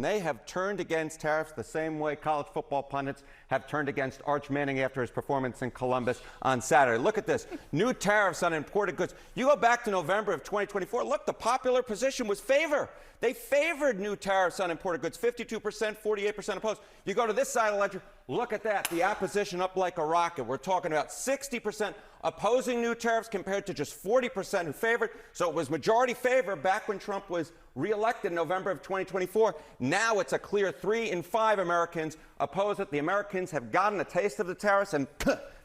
They have turned against tariffs the same way college football pundits have turned against Arch Manning after his performance in Columbus on Saturday. Look at this. New tariffs on imported goods. You go back to November of 2024. Look, the popular position was favor. They favored new tariffs on imported goods, 52%, 48% opposed. You go to this side of the ledger. Look at that. The opposition up like a rocket. We're talking about 60% opposing new tariffs compared to just 40% who favored. So it was majority favor back when Trump was reelected in November of 2024. Now it's a clear 3 in 5 Americans oppose it. The Americans have gotten a taste of the tariffs and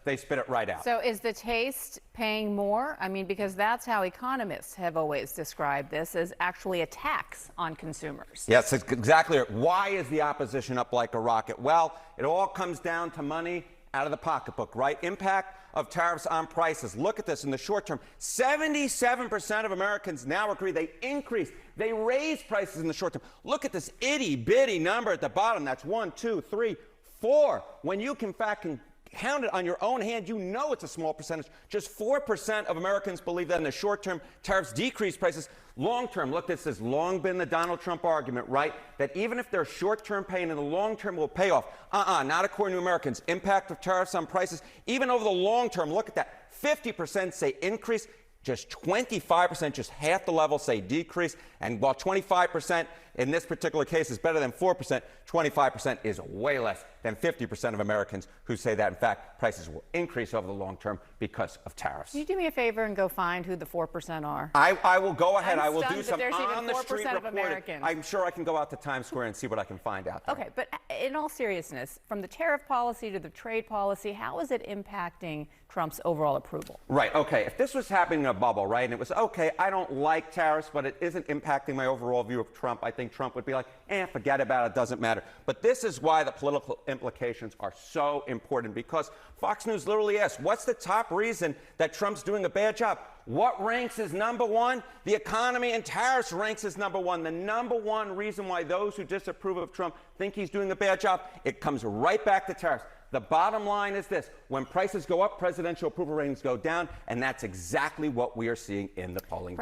they spit it right out. So is the taste paying more? I mean, because that's how economists have always described this, as actually a tax on consumers. Yes, that's exactly right. Why is the opposition up like a rocket? Well, it all comes down to money out of the pocketbook, right? Impact of tariffs on prices. Look at this in the short term. 77% of Americans now agree they raise prices in the short term. Look at this itty bitty number at the bottom. That's 1, 2, 3, 4. When you in fact can count it on your own hand, you know it's a small percentage. Just 4% of Americans believe that in the short term, tariffs decrease prices. Long term, look, this has long been the Donald Trump argument, right? That even if there's short-term pain, in the long term will pay off. Not according to Americans. Impact of tariffs on prices, even over the long term, look at that. 50% say increase, just 25%, just half the level, say decrease. And while 25% in this particular case is better than 4%, 25% is way less than 50% of Americans who say that, in fact, prices will increase over the long term because of tariffs. Can you do me a favor and go find who the 4% are? I will go ahead. I will do some there's on the even street 4% of reporting. Americans. I'm sure I can go out to Times Square and see what I can find out there. Okay, but in all seriousness, from the tariff policy to the trade policy, how is it impacting Trump's overall approval? Right, okay. If this was happening in a bubble, right, and it was, okay, I don't like tariffs, but it isn't impacting my overall view of Trump, I think Trump would be like, forget about it, doesn't matter. But this is why the political implications are so important, because Fox News literally asks, what's the top reason that Trump's doing a bad job? What ranks as number one? The economy, and tariffs ranks as number one. The number one reason why those who disapprove of Trump think he's doing a bad job, it comes right back to tariffs. The bottom line is this: when prices go up, presidential approval ratings go down, and that's exactly what we are seeing in the polling.